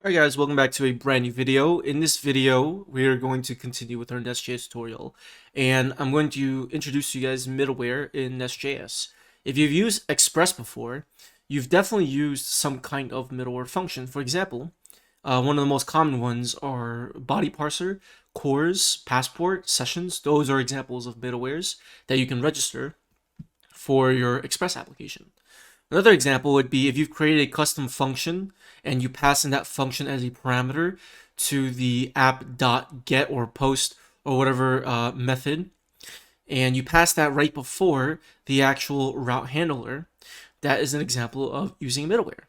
Alright guys, welcome back to a brand new video. In this video, we are going to continue with our NestJS tutorial, and I'm going to introduce you guys middleware in NestJS. If you've used Express before, you've definitely used some kind of middleware function. For example, one of the most common ones are body parser, cores, passport, sessions. Those are examples of middlewares that you can register for your Express application. Another example would be if you've created a custom function and you pass in that function as a parameter to the app.get or post or whatever method, and you pass that right before the actual route handler. That is an example of using middleware.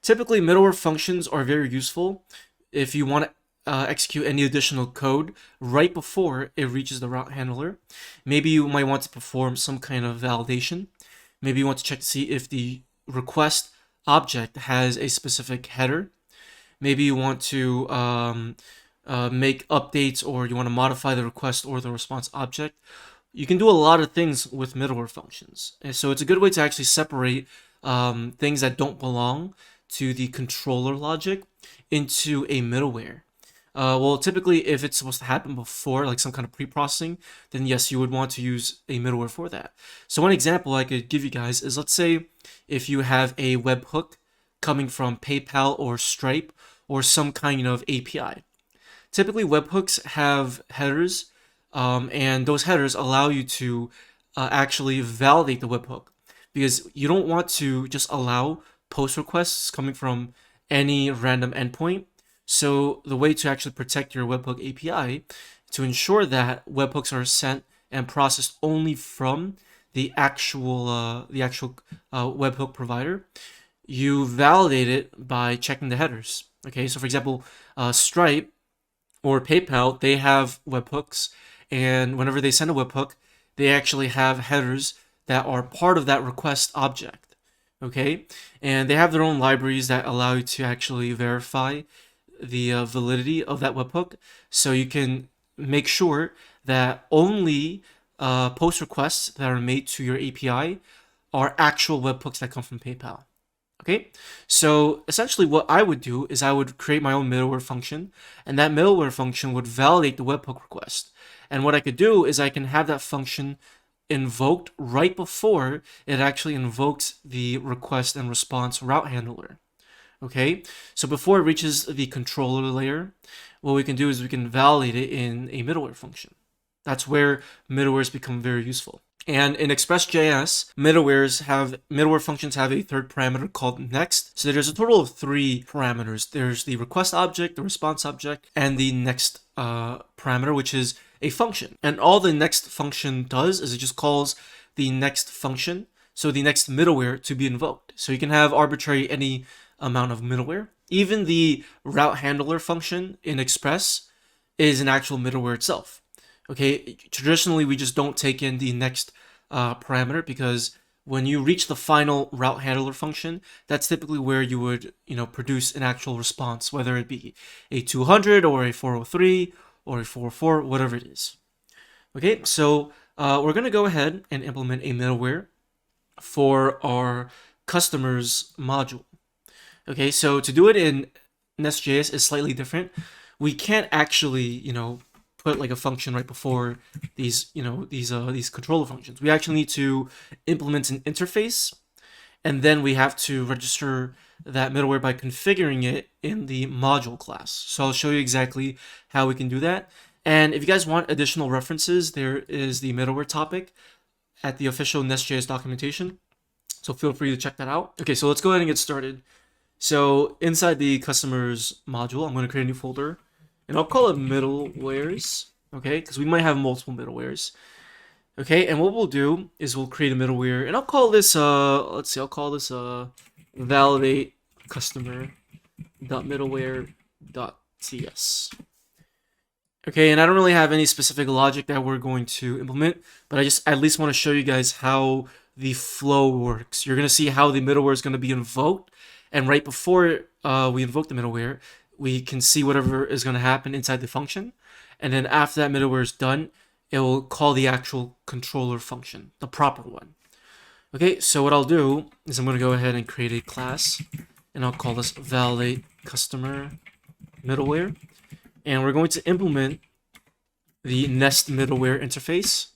Typically, middleware functions are very useful if you want to execute any additional code right before it reaches the route handler. Maybe you might want to perform some kind of validation. Maybe you want to check to see if the request object has a specific header. Maybe you want to make updates, or you want to modify the request or the response object. You can do a lot of things with middleware functions. And so it's a good way to actually separate things that don't belong to the controller logic into a middleware. Well, typically, if it's supposed to happen before, like some kind of pre-processing, then yes, you would want to use a middleware for that. So one example I could give you guys is, let's say if you have a webhook coming from PayPal or Stripe or some kind of API. Typically, webhooks have headers, and those headers allow you to actually validate the webhook, because you don't want to just allow post requests coming from any random endpoint. So the way to actually protect your webhook API, to ensure that webhooks are sent and processed only from the actual webhook provider, you validate it by checking the headers. Okay, so for example, Stripe or PayPal, they have webhooks, and whenever they send a webhook, they actually have headers that are part of that request object. Okay, and they have their own libraries that allow you to actually verify the validity of that webhook, so you can make sure that only post requests that are made to your API are actual webhooks that come from PayPal. Okay, so essentially what I would do is I would create my own middleware function, and that middleware function would validate the webhook request. And what I could do is I can have that function invoked right before it actually invokes the request and response route handler. Okay, so before it reaches the controller layer, what we can do is we can validate it in a middleware function. That's where middlewares become very useful. And in Express.js, middleware functions have a third parameter called next. So there's a total of 3 parameters. There's the request object, the response object, and the next parameter, which is a function. And all the next function does is it just calls the next function, so the next middleware to be invoked. So you can have arbitrary any amount of middleware. Even the route handler function in Express is an actual middleware itself. Okay, traditionally we just don't take in the next parameter, because when you reach the final route handler function, that's typically where you would produce an actual response, whether it be a 200 or a 403 or a 404, whatever it is. Okay, so we're going to go ahead and implement a middleware for our customers module. Okay, so to do it in NestJS is slightly different. We can't actually, put like a function right before these controller functions. We actually need to implement an interface, and then we have to register that middleware by configuring it in the module class. So I'll show you exactly how we can do that. And if you guys want additional references, there is the middleware topic at the official NestJS documentation. So feel free to check that out. Okay, so let's go ahead and get started. So inside the customers module, I'm going to create a new folder, and I'll call it middlewares, okay, because we might have multiple middlewares. Okay, and what we'll do is we'll create a middleware, and I'll call this I'll call this validate customer.middleware.ts. Okay, and I don't really have any specific logic that we're going to implement, but I just at least want to show you guys how the flow works. You're going to see how the middleware is going to be invoked, and right before we invoke the middleware, we can see whatever is going to happen inside the function. And then after that middleware is done, it will call the actual controller function, the proper one. Okay, so what I'll do is I'm going to go ahead and create a class and I'll call this validate customer middleware. And we're going to implement the Nest middleware interface.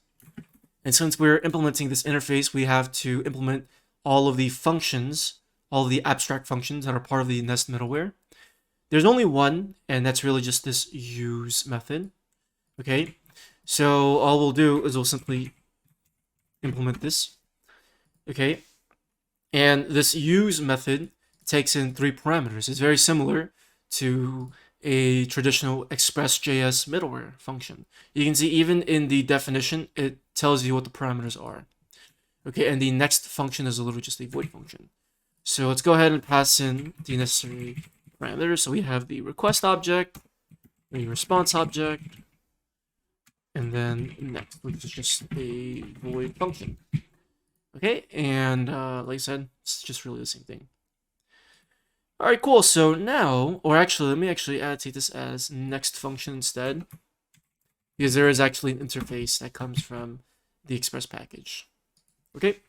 And since we're implementing this interface, we have to implement all of the functions, all of the abstract functions that are part of the Nest middleware. There's only one, and that's really just this use method. Okay, so all we'll do is we'll simply implement this. Okay, and this use method takes in 3 parameters. It's very similar to a traditional Express.js middleware function. You can see even in the definition, it tells you what the parameters are. Okay, and the next function is literally just a void function. So let's go ahead and pass in the necessary parameters. So we have the request object, the response object, and then next, which is just a void function. Okay, and like I said, it's just really the same thing. All right, cool. So now, or actually, let me actually annotate this as next function instead, because there is actually an interface that comes from the Express package. Okay,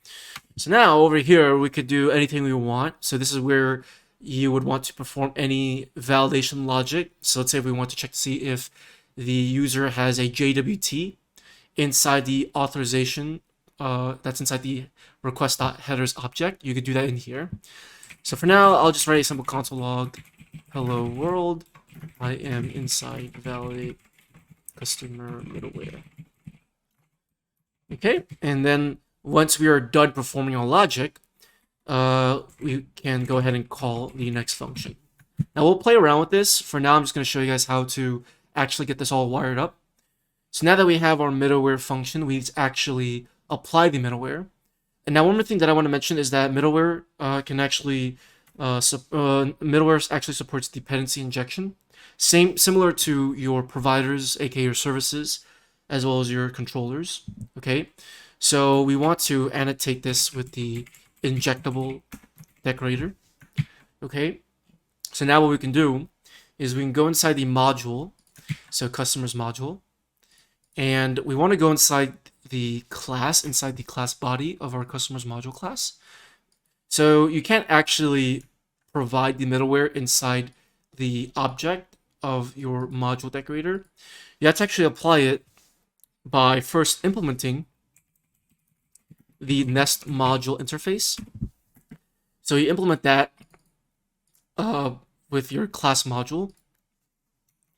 so now over here, we could do anything we want. So this is where you would want to perform any validation logic. So let's say we want to check to see if the user has a JWT inside the authorization that's inside the request.headers object. You could do that in here. So for now, I'll just write a simple console log, hello world, I am inside validate customer middleware. Okay, and then once we are done performing our logic, we can go ahead and call the next function. Now we'll play around with this. For now, I'm just going to show you guys how to actually get this all wired up. So now that we have our middleware function, we actually apply the middleware. And now one more thing that I want to mention is that middleware can actually middleware actually supports dependency injection, similar to your providers, aka your services, as well as your controllers. Okay, so we want to annotate this with the injectable decorator. Okay, so now what we can do is we can go inside the module, so customers module, and we want to go inside the class, inside the class body of our customers module class. So you can't actually provide the middleware inside the object of your module decorator. You have to actually apply it by first implementing the Nest module interface. So you implement that with your class module,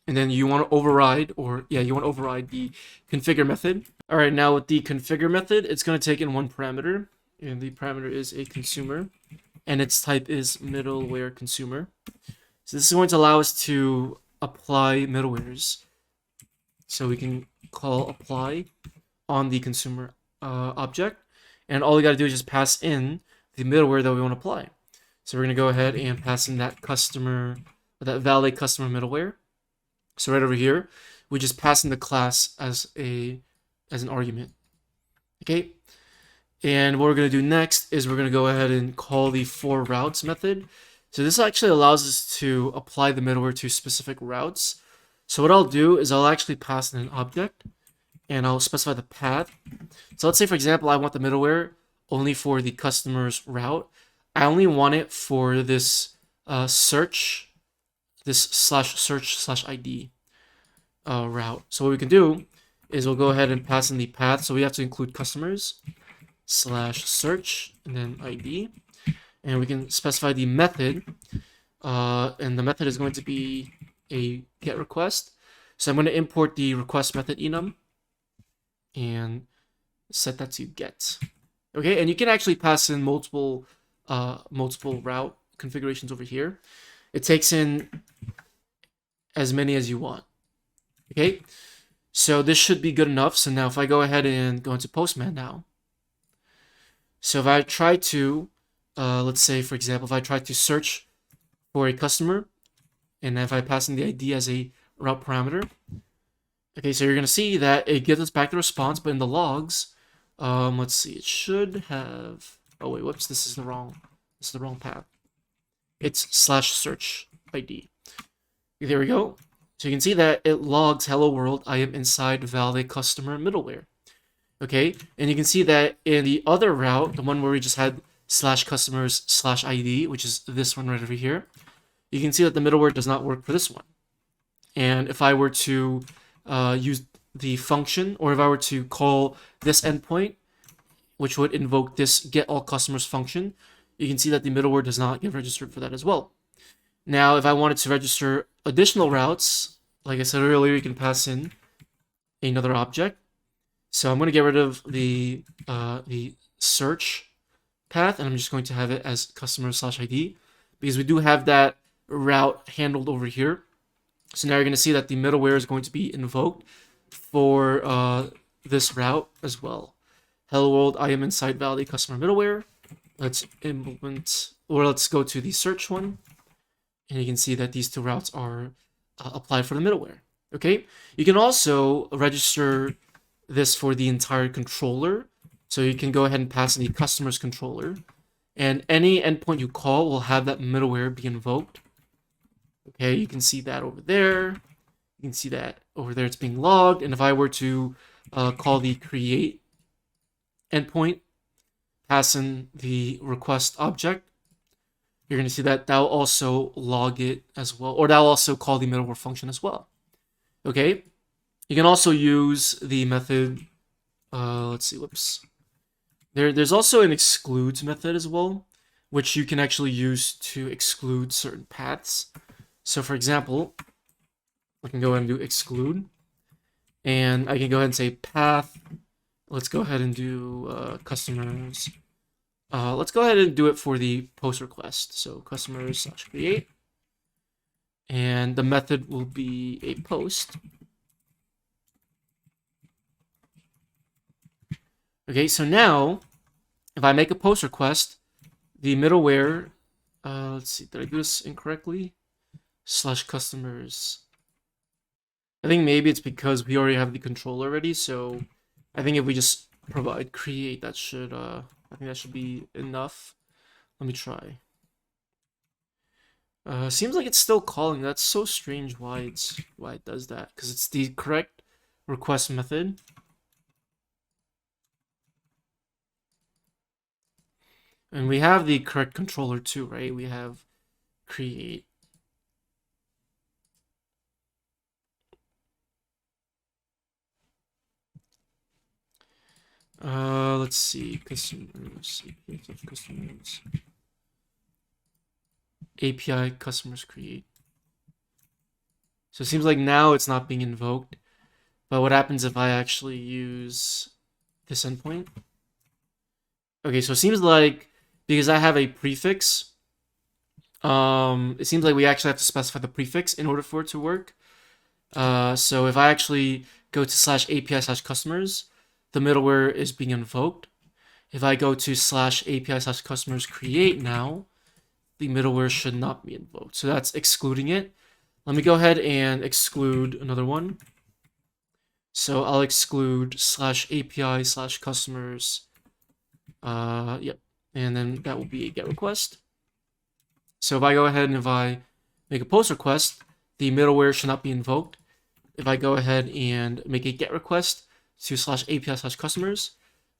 and then you want to override, the configure method. All right, now with the configure method, it's going to take in one parameter, and the parameter is a consumer, and its type is middleware consumer. So this is going to allow us to apply middlewares. So we can call apply on the consumer object, and all we got to do is just pass in the middleware that we want to apply. So we're going to go ahead and pass in that validate customer middleware. So right over here, we just pass in the class as an argument. Okay, and what we're going to do next is we're going to go ahead and call the for routes method. So this actually allows us to apply the middleware to specific routes. So what I'll do is I'll actually pass in an object, and I'll specify the path. So let's say, for example, I want the middleware only for the customer's route. I only want it for this search, this /search/ID route. So what we can do is we'll go ahead and pass in the path. So we have to include customers /search and then ID, and we can specify the method, and the method is going to be a get request. So I'm going to import the request method enum and set that to get. Okay, and you can actually pass in multiple route configurations over here. It takes in as many as you want. Okay, so this should be good enough. So now if I go ahead and go into Postman now, so if I try to, let's say, for example, if I try to search for a customer, and if I pass in the ID as a route parameter, okay, so you're going to see that it gives us back the response, but in the logs, let's see, it should have, oh wait, whoops, this is the wrong path. It's /search ID. There we go. So you can see that it logs hello world, I am inside validate customer middleware. Okay, and you can see that in the other route, the one where we just had slash customers slash ID, which is this one right over here, you can see that the middleware does not work for this one. And if I were to use the function, or if I were to call this endpoint, which would invoke this get all customers function, you can see that the middleware does not get registered for that as well. Now, if I wanted to register additional routes, like I said earlier, you can pass in another object. So I'm going to get rid of the search path, and I'm just going to have it as customer slash ID, because we do have that route handled over here. So now you're going to see that the middleware is going to be invoked for this route as well. Hello world, I am inside validate customer middleware. Let's implement, or let's go to the search one, and you can see that these two routes are applied for the middleware. Okay, you can also register this for the entire controller. So you can go ahead and pass in the customer's controller, and any endpoint you call will have that middleware be invoked. Okay, you can see that over there. You can see that over there it's being logged. And if I were to call the create endpoint, pass in the request object, you're going to see that that'll also log it as well, or that'll also call the middleware function as well. Okay, you can also use the method, let's see, whoops. There's also an excludes method as well, which you can actually use to exclude certain paths. So for example, I can go ahead and do exclude, and I can go ahead and say path. Let's go ahead and do customers. Let's go ahead and do it for the post request. So customers slash create, and the method will be a post. Okay, so now if I make a post request, the middleware, let's see, did I do this incorrectly? Slash customers. I think maybe it's because we already have the controller already, so I think if we just provide create, that should, I think that should be enough. Let me try. Seems like it's still calling. That's so strange why it does that, because it's the correct request method. And we have the correct controller too, right? We have create. Let's see, customers, API customers create. So it seems like now it's not being invoked, but what happens if I actually use this endpoint? Okay, so it seems like because I have a prefix, it seems like we actually have to specify the prefix in order for it to work. So if I actually go to slash API slash customers, the middleware is being invoked. If I go to slash API slash customers create now, the middleware should not be invoked. So that's excluding it. Let me go ahead and exclude another one. So I'll exclude slash API slash customers. Yep. And then that will be a get request. So if I go ahead and if I make a post request, the middleware should not be invoked. If I go ahead and make a get request to slash API slash customers,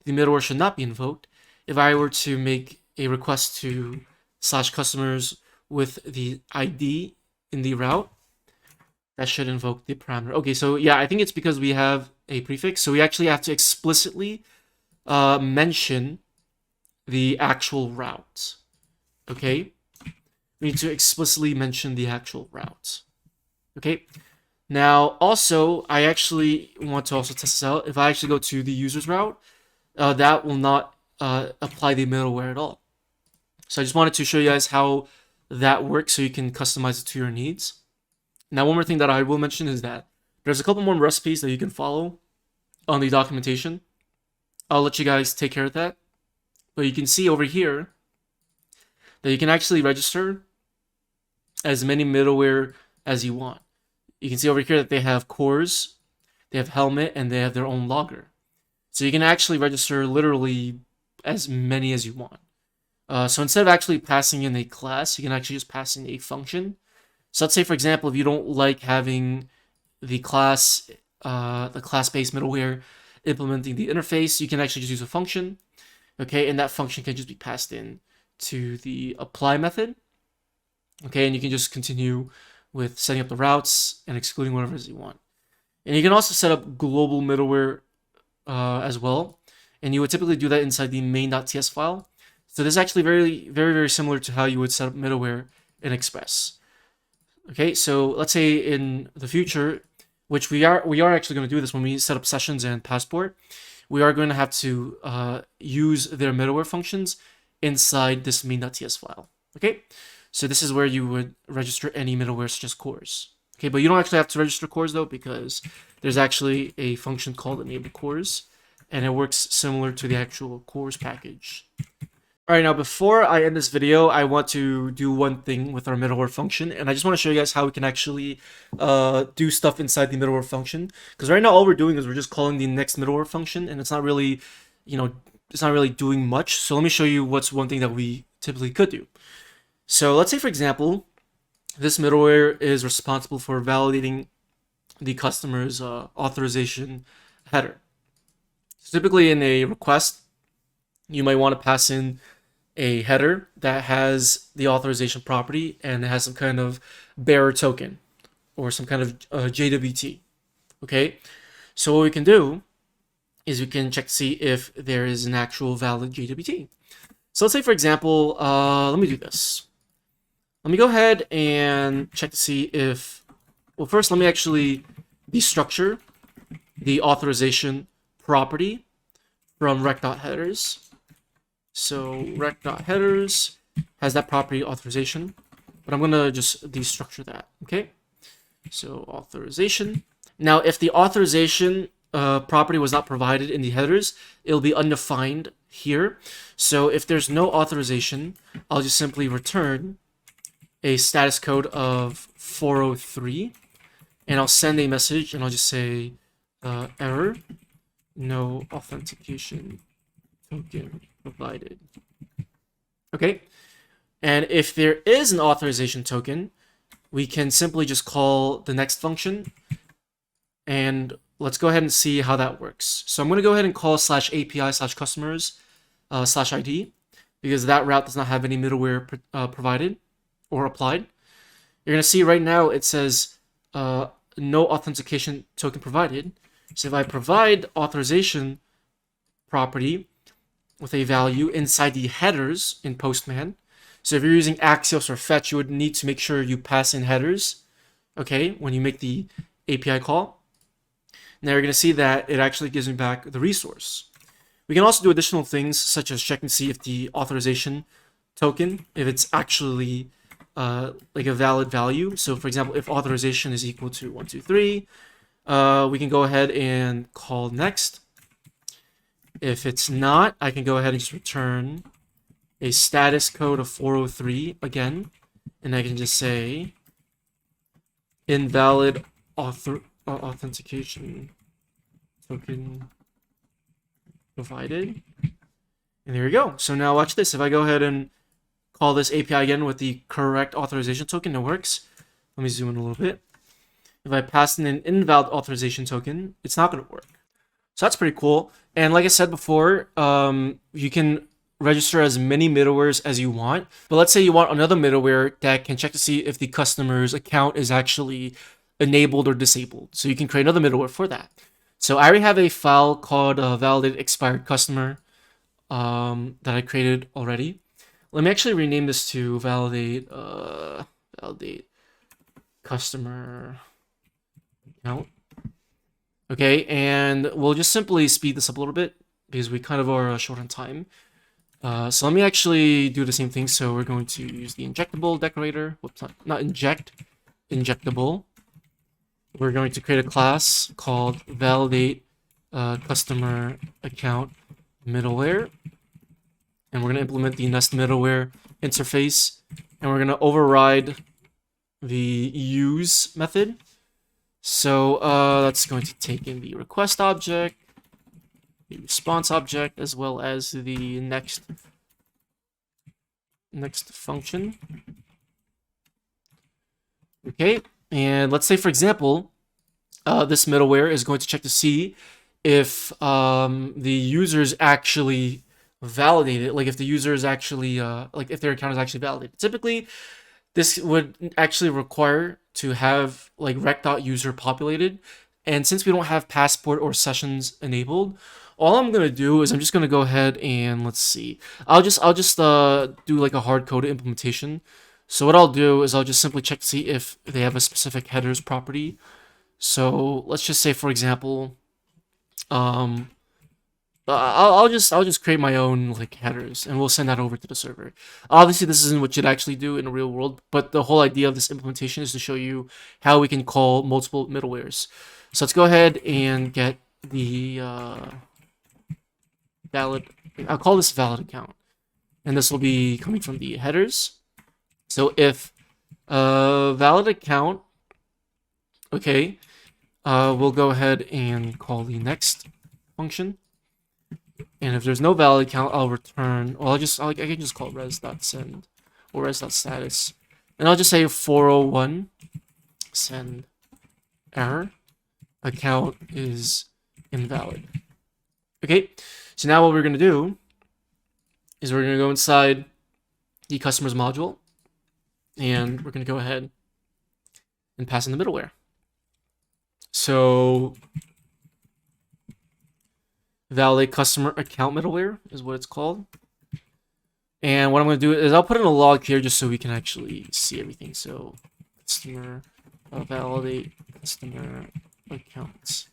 the middleware should not be invoked. If I were to make a request to slash customers with the ID in the route, that should invoke the parameter. Okay, so yeah, I think it's because we have a prefix. So we actually have to explicitly mention the actual route. Okay, we need to explicitly mention the actual route. Okay, now also I actually want to also test this out. If I actually go to the user's route, that will not apply the middleware at all. So I just wanted to show you guys how that works so you can customize it to your needs. Now, one more thing that I will mention is that there's a couple more recipes that you can follow on the documentation. I'll let you guys take care of that. But you can see over here that you can actually register as many middleware as you want. You can see over here that they have cores, they have helmet, and they have their own logger. So you can actually register literally as many as you want. So instead of actually passing in a class, you can actually just pass in a function. So let's say, for example, if you don't like having the class-based middleware implementing the interface, you can actually just use a function. Okay, and that function can just be passed in to the apply method. Okay, and you can just continue with setting up the routes and excluding whatever you want. And you can also set up global middleware as well. And you would typically do that inside the main.ts file. So this is actually very similar to how you would set up middleware in Express. Okay, so let's say in the future, which we are actually going to do this when we set up sessions and Passport, we are going to have to use their middleware functions inside this main.ts file. Okay, so this is where you would register any middleware such as cores. Okay, but you don't actually have to register cores though, because there's actually a function called enable cores, and it works similar to the actual cores package. All right, now before I end this video, I want to do one thing with our middleware function, and I just want to show you guys how we can actually do stuff inside the middleware function. Because right now all we're doing is we're just calling the next middleware function, and it's not really, it's not really doing much. So let me show you what's one thing that we typically could do. So let's say, for example, this middleware is responsible for validating the customer's authorization header. So typically in a request, you might want to pass in a header that has the authorization property and it has some kind of bearer token or some kind of JWT. Okay, so what we can do is we can check to see if there is an actual valid JWT. So let's say, for example, let me do this. Let me go ahead and check to see if, well, first let me actually destructure the authorization property from rec.headers. So rec.headers has that property authorization, but I'm going to just destructure that. Okay, so authorization. Now, if the authorization property was not provided in the headers, it'll be undefined here. So if there's no authorization, I'll just simply return a status code of 403, and I'll send a message, and I'll just say error, no authentication token provided. Okay, and if there is an authorization token, we can simply just call the next function, and let's go ahead and see how that works. So I'm going to go ahead and call /API/customers/ID, because that route does not have any middleware provided or applied. You're going to see right now it says no authentication token provided. So if I provide authorization property with a value inside the headers in Postman, so if you're using Axios or Fetch, you would need to make sure you pass in headers, okay, when you make the API call. Now you're going to see that it actually gives me back the resource. We can also do additional things, such as checking to see if the authorization token, if it's actually like a valid value. So for example, if authorization is equal to 123, we can go ahead and call next. If it's not, I can go ahead and just return a status code of 403 again, and I can just say invalid authentication token provided. And there we go. So now watch this. If I go ahead and call this API again with the correct authorization token, it works. Let me zoom in a little bit. If I pass in an invalid authorization token, it's not going to work. So that's pretty cool. And like I said before, you can register as many middlewares as you want. But let's say you want another middleware that can check to see if the customer's account is actually enabled or disabled. So you can create another middleware for that. So I already have a file called validate expired customer that I created already. Let me actually rename this to validate customer account. Okay, and we'll just simply speed this up a little bit because we kind of are short on time. So let me actually do the same thing. So we're going to use the injectable decorator. Whoops, not inject, injectable. We're going to create a class called validate customer account middleware. And we're going to implement the Nest middleware interface. And we're going to override the use method. So that's going to take in the request object, the response object, as well as the next function. Okay, and let's say, for example, this middleware is going to check to see if the users actually validate it, like if the user is actually like if their account is actually validated. Typically, this would actually require to have like rec.user populated, and since we don't have passport or sessions enabled, all I'm gonna do is I'm just gonna go ahead and let's see. I'll just do like a hard coded implementation. So what I'll do is I'll just simply check to see if they have a specific headers property. So let's just say, for example, um, I'll just create my own like headers and we'll send that over to the server. Obviously, this isn't what you'd actually do in the real world, but the whole idea of this implementation is to show you how we can call multiple middlewares. So let's go ahead and get the valid. I'll call this valid account, and this will be coming from the headers. So if valid account, okay, we'll go ahead and call the next function. And if there's no valid account, I'll return. Well, I can just call it res.send or res.status, and I'll just say 401 send error account is invalid. Okay, so now what we're gonna do is we're gonna go inside the customers module, and we're gonna go ahead and pass in the middleware. So validate customer account middleware is what it's called. And what I'm going to do is I'll put in a log here just so we can actually see everything. So customer validate customer accounts.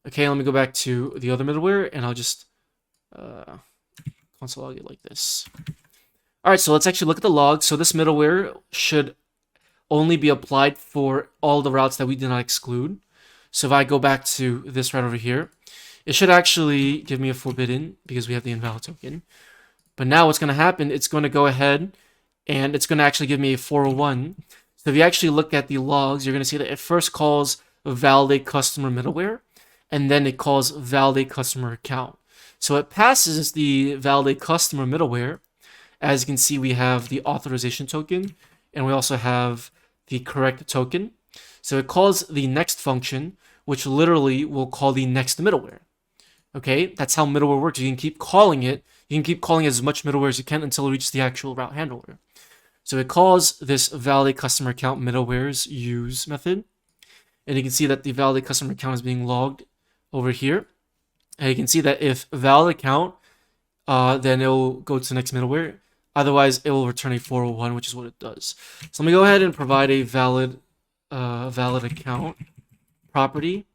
Okay, let me go back to the other middleware and I'll just console log it like this. All right, so let's actually look at the log. So this middleware should only be applied for all the routes that we did not exclude. So if I go back to this right over here, it should actually give me a forbidden because we have the invalid token. But now what's going to happen, it's going to go ahead and it's going to actually give me a 401. So if you actually look at the logs, you're going to see that it first calls validate customer middleware, and then it calls validate customer account. So it passes the validate customer middleware. As you can see, we have the authorization token, and we also have the correct token. So it calls the next function, which literally will call the next middleware. Okay, that's how middleware works. You can keep calling it. You can keep calling as much middleware as you can until it reaches the actual route handler. So it calls this validate customer account middleware's use method. And you can see that the validate customer account is being logged over here. And you can see that if valid account, then it will go to the next middleware. Otherwise, it will return a 401, which is what it does. So let me go ahead and provide a valid account property.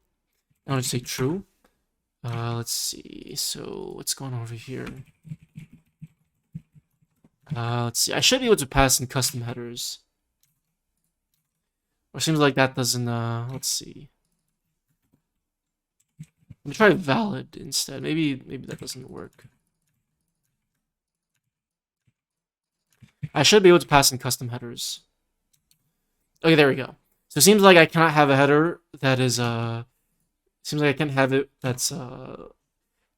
I want to say true. Let's see. So what's going on over here? Let's see. I should be able to pass in custom headers. Or it seems like that doesn't. Let's see. Let me try valid instead. Maybe that doesn't work. I should be able to pass in custom headers. Okay, there we go. So it seems like I cannot have a header that is seems like I can't have it that's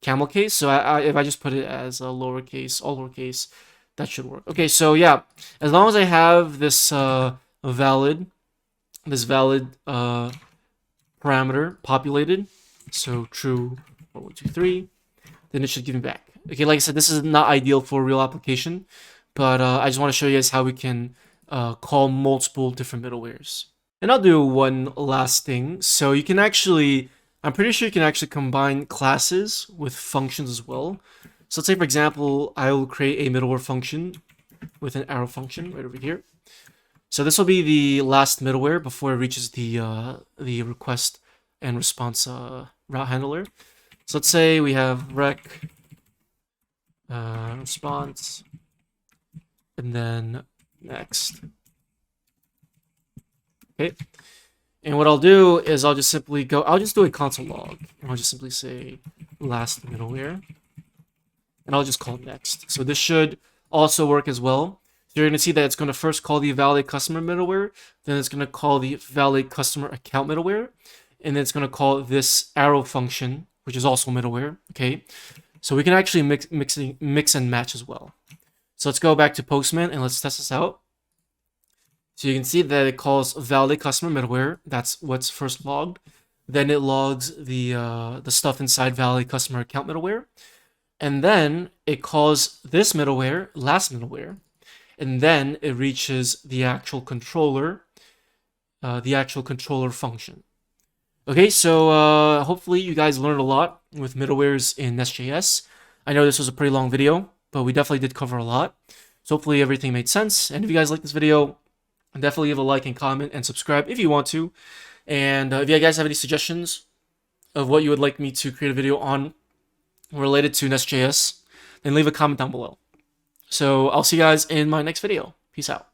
camel case. So if I just put it as a lowercase, all lowercase, that should work. Okay, so yeah, as long as I have this valid parameter populated, so true 4123, then it should give me back. Okay, like I said, this is not ideal for a real application, but I just want to show you guys how we can call multiple different middlewares. And I'll do one last thing. So you can actually, I'm pretty sure you can actually combine classes with functions as well. So let's say, for example, I will create a middleware function with an arrow function right over here. So this will be the last middleware before it reaches the request and response route handler. So let's say we have rec response and then next. Okay. And what I'll do is I'll just simply go, I'll just do a console log. And I'll just simply say last middleware. And I'll just call next. So this should also work as well. So you're going to see that it's going to first call the validate customer middleware. Then it's going to call the validate customer account middleware. And then it's going to call this arrow function, which is also middleware. Okay. So we can actually mix and match as well. So let's go back to Postman and let's test this out. So you can see that it calls validate customer middleware. That's what's first logged. Then it logs the stuff inside validate customer account middleware. and then it calls this middleware, last middleware, and then it reaches the actual controller function. Okay, so hopefully you guys learned a lot with middlewares in NestJS. I know this was a pretty long video, but we definitely did cover a lot. So hopefully everything made sense. And if you guys like this video, definitely give a like and comment and subscribe if you want to. And if you guys have any suggestions of what you would like me to create a video on related to NestJS, then leave a comment down below. So I'll see you guys in my next video. Peace out.